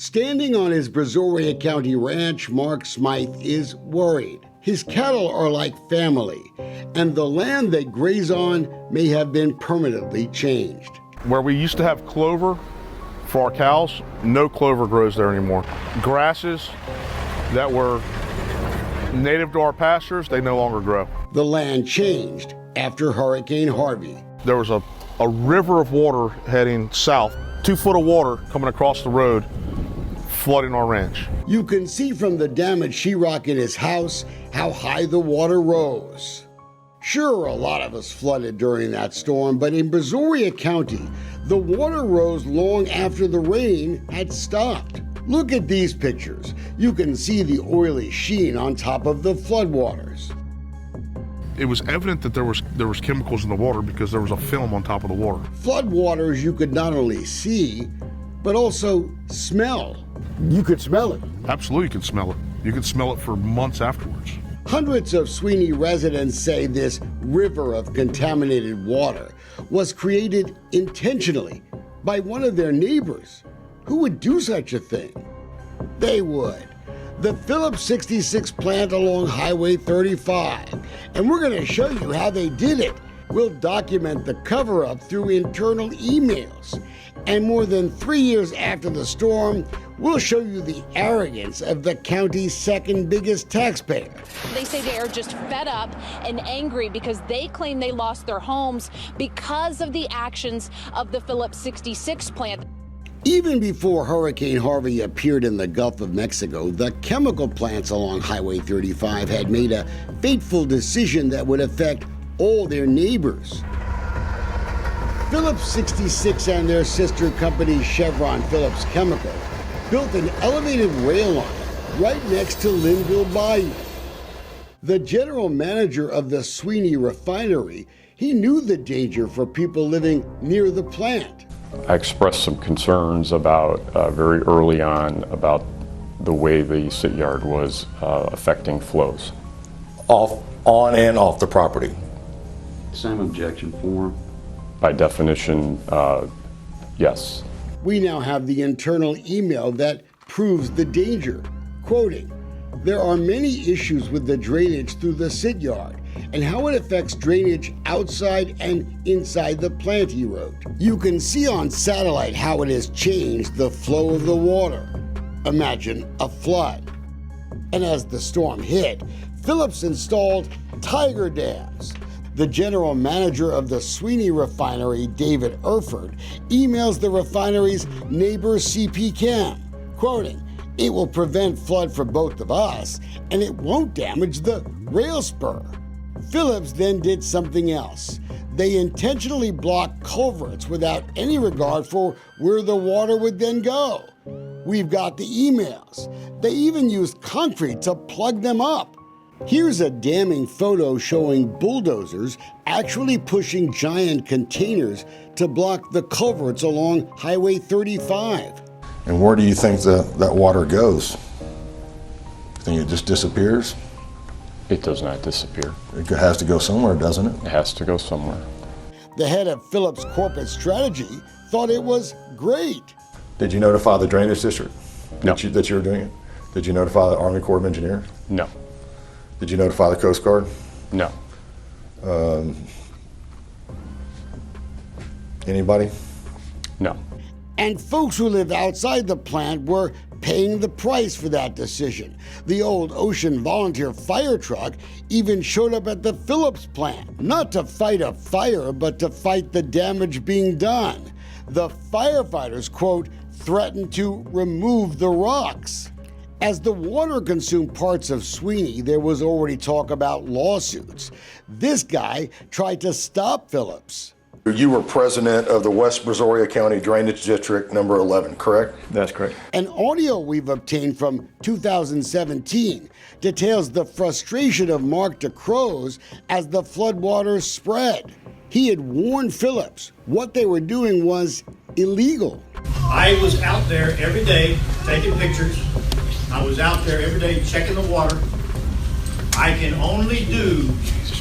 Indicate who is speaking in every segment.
Speaker 1: Standing on his Brazoria County ranch, Mark Smythe is worried. His cattle are like family, and the land they graze on may have been permanently changed.
Speaker 2: Where we used to have clover for our cows, no clover grows there anymore. Grasses that were native to our pastures, they no longer grow.
Speaker 1: The land changed after Hurricane Harvey.
Speaker 2: There was a river of water heading south, 2 foot of water coming across the road, flooding our ranch.
Speaker 1: You can see from the damaged sheetrock in his house how high the water rose. Sure, a lot of us flooded during that storm, but in Brazoria County, the water rose long after the rain had stopped. Look at these pictures. You can see the oily sheen on top of the floodwaters.
Speaker 2: It was evident that there was chemicals in the water because there was a film on top of the water.
Speaker 1: Floodwaters you could not only see, but also smell. You could smell it.
Speaker 2: Absolutely, you could smell it. You could smell it for months afterwards.
Speaker 1: Hundreds of Sweeney residents say this river of contaminated water was created intentionally by one of their neighbors. Who would do such a thing? They would. The Phillips 66 plant along Highway 35. And we're going to show you how they did it. We'll document the cover-up through internal emails. And more than 3 years after the storm, we'll show you the arrogance of the county's second biggest taxpayer.
Speaker 3: They say they are just fed up and angry because they claim they lost their homes because of the actions of the Phillips 66 plant.
Speaker 1: Even before Hurricane Harvey appeared in the Gulf of Mexico, the chemical plants along Highway 35 had made a fateful decision that would affect all their neighbors. Phillips 66 and their sister company Chevron Phillips Chemical built an elevated rail line right next to Linville Bayou. The general manager of the Sweeney refinery, he knew the danger for people living near the plant.
Speaker 4: I expressed some concerns about very early on about the way the sit yard was affecting flows.
Speaker 5: On and off the property.
Speaker 6: Same objection form.
Speaker 4: By definition, yes.
Speaker 1: We now have the internal email that proves the danger. Quoting, "There are many issues with the drainage through the sit yard and how it affects drainage outside and inside the plant," he wrote. You can see on satellite how it has changed the flow of the water. Imagine a flood. And as the storm hit, Phillips installed tiger dams. The general manager of the Sweeney refinery, David Erford, emails the refinery's neighbor CP Chem, quoting, "It will prevent flood for both of us, and it won't damage the rail spur." Phillips then did something else. They intentionally blocked culverts without any regard for where the water would then go. We've got the emails. They even used concrete to plug them up. Here's a damning photo showing bulldozers actually pushing giant containers to block the culverts along Highway 35.
Speaker 5: And where do you think that water goes? You think it just disappears?
Speaker 4: It does not disappear.
Speaker 5: It has to go somewhere, doesn't it?
Speaker 4: It has to go somewhere.
Speaker 1: The head of Phillips Corporate Strategy thought it was great.
Speaker 5: Did you notify the drainage district
Speaker 4: No.
Speaker 5: that you were doing it? Did you notify the Army Corps of Engineers?
Speaker 4: No.
Speaker 5: Did you notify the Coast Guard?
Speaker 4: No.
Speaker 5: Anybody?
Speaker 4: No.
Speaker 1: And folks who live outside the plant were paying the price for that decision. The old Ocean Volunteer fire truck even showed up at the Phillips plant, not to fight a fire, but to fight the damage being done. The firefighters, quote, threatened to remove the rocks. As the water consumed parts of Sweeney, there was already talk about lawsuits. This guy tried to stop Phillips.
Speaker 5: You were president of the West Brazoria County Drainage District number 11, correct?
Speaker 7: That's correct.
Speaker 1: An audio we've obtained from 2017 details the frustration of Mark DeCroze as the floodwaters spread. He had warned Phillips what they were doing was illegal.
Speaker 8: I was out there every day taking pictures. I was out there every day checking the water. I can only do,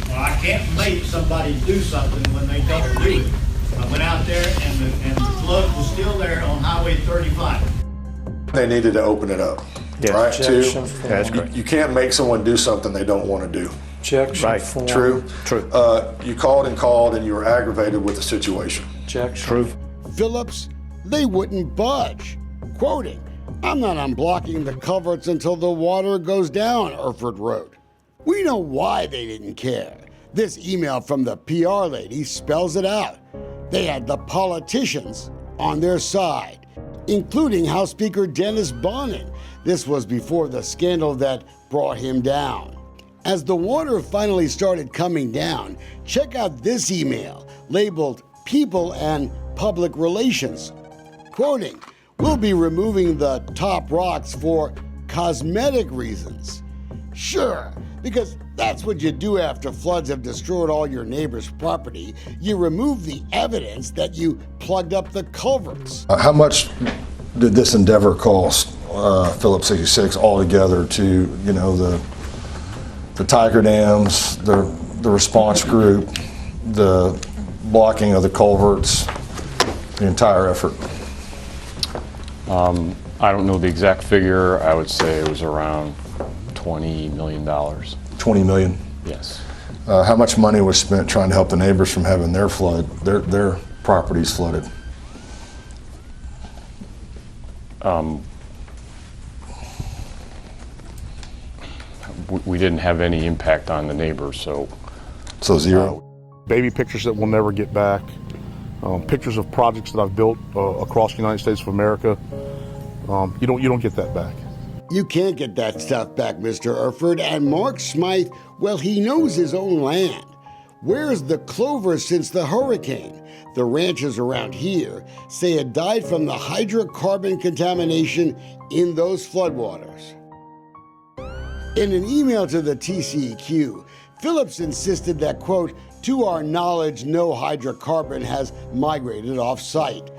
Speaker 8: well, I can't make somebody do something when they don't do it. I went out there and the flood was still there on Highway 35.
Speaker 5: They needed to open it up,
Speaker 7: Yeah.
Speaker 5: right? Too.
Speaker 7: Objection form.
Speaker 4: That's correct.
Speaker 5: You can't make someone do something they don't want to do.
Speaker 7: Objection
Speaker 4: Right.
Speaker 7: form.
Speaker 5: True?
Speaker 4: True.
Speaker 5: You called and you were aggravated with the situation.
Speaker 7: Objection.
Speaker 4: True.
Speaker 1: Phillips, they wouldn't budge. Quoting, "I'm not unblocking the culverts until the water goes down," Erfurt wrote. We know why they didn't care. This email from the PR lady spells it out. They had the politicians on their side, including House Speaker Dennis Bonnen. This was before the scandal that brought him down. As the water finally started coming down, check out this email labeled People and Public Relations. Quoting, "We'll be removing the top rocks for cosmetic reasons." Sure, because that's what you do after floods have destroyed all your neighbor's property. You remove the evidence that you plugged up the culverts.
Speaker 5: How much did this endeavor cost Phillips 66 altogether to, the Tiger dams, the response group, the blocking of the culverts, the entire effort?
Speaker 4: I don't know the exact figure. I would say it was around $20 million.
Speaker 5: 20 million?
Speaker 4: Yes.
Speaker 5: How much money was spent trying to help the neighbors from having their properties flooded?
Speaker 4: We didn't have any impact on the neighbors, so.
Speaker 5: So zero?
Speaker 2: Baby pictures that we'll never get back, pictures of projects that I've built across the United States of America. You don't get that back.
Speaker 1: You can't get that stuff back, Mr. Erfurt. And Mark Smythe, well, he knows his own land. Where's the clover since the hurricane? The ranchers around here say it died from the hydrocarbon contamination in those floodwaters. In an email to the TCEQ, Phillips insisted that, quote, "To our knowledge, no hydrocarbon has migrated off-site."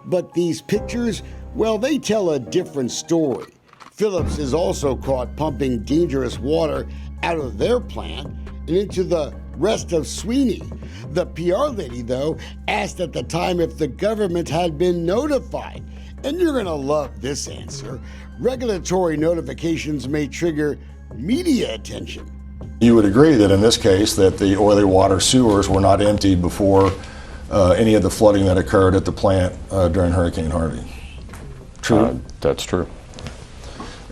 Speaker 1: But these pictures, well, they tell a different story. Phillips is also caught pumping dangerous water out of their plant and into the rest of Sweeney. The PR lady, though, asked at the time if the government had been notified. And you're going to love this answer. Regulatory notifications may trigger media attention.
Speaker 5: You would agree that in this case that the oily water sewers were not emptied before any of the flooding that occurred at the plant during Hurricane Harvey. True?
Speaker 4: That's true.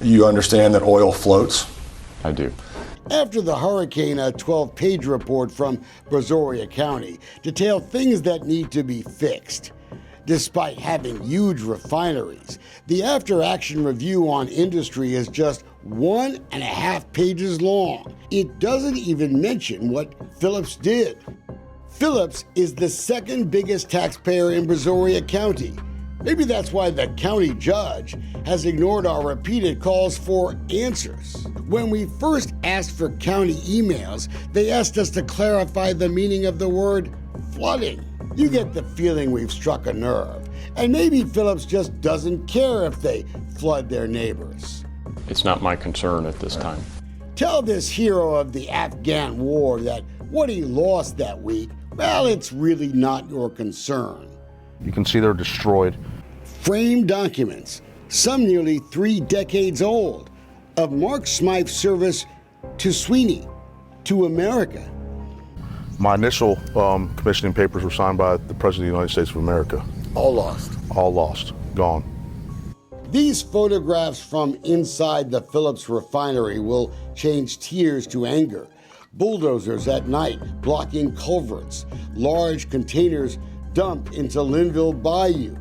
Speaker 5: You understand that oil floats?
Speaker 4: I do.
Speaker 1: After the hurricane, a 12-page report from Brazoria County detailed things that need to be fixed. Despite having huge refineries, the after-action review on industry is just 1.5 pages long. It doesn't even mention what Phillips did. Phillips is the second biggest taxpayer in Brazoria County. Maybe that's why the county judge has ignored our repeated calls for answers. When we first asked for county emails, they asked us to clarify the meaning of the word flooding. You get the feeling we've struck a nerve. And maybe Phillips just doesn't care if they flood their neighbors.
Speaker 4: It's not my concern at this time.
Speaker 1: Tell this hero of the Afghan war that what he lost that week, well, it's really not your concern.
Speaker 2: You can see they're destroyed.
Speaker 1: Framed documents, some nearly 3 decades old, of Mark Smythe's service to Sweeney, to America.
Speaker 2: My initial commissioning papers were signed by the President of the United States of America.
Speaker 1: All lost.
Speaker 2: All lost, gone.
Speaker 1: These photographs from inside the Phillips refinery will change tears to anger. Bulldozers at night blocking culverts, large containers dumped into Linville Bayou.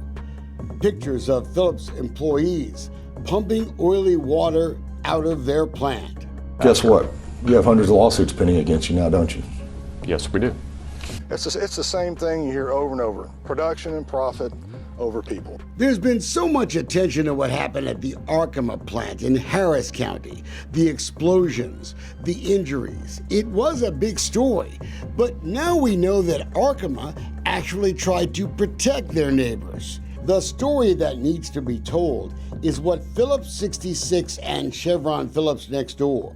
Speaker 1: Pictures of Phillips employees pumping oily water out of their plant.
Speaker 5: Guess what? You have hundreds of lawsuits pending against you now, don't you?
Speaker 4: Yes, we do.
Speaker 5: It's the same thing you hear over and over. Production and profit over people.
Speaker 1: There's been so much attention to what happened at the Arkema plant in Harris County, the explosions, the injuries. It was a big story, but now we know that Arkema actually tried to protect their neighbors. The story that needs to be told is what Phillips 66 and Chevron Phillips next door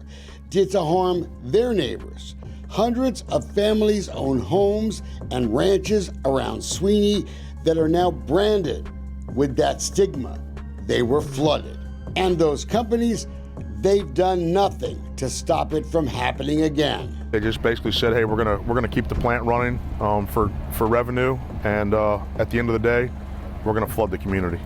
Speaker 1: did to harm their neighbors. Hundreds of families own homes and ranches around Sweeney that are now branded with that stigma. they were flooded. And those companies, they've done nothing to stop it from happening again.
Speaker 2: They just basically said, hey, we're gonna keep the plant running for revenue, and at the end of the day, we're gonna flood the community.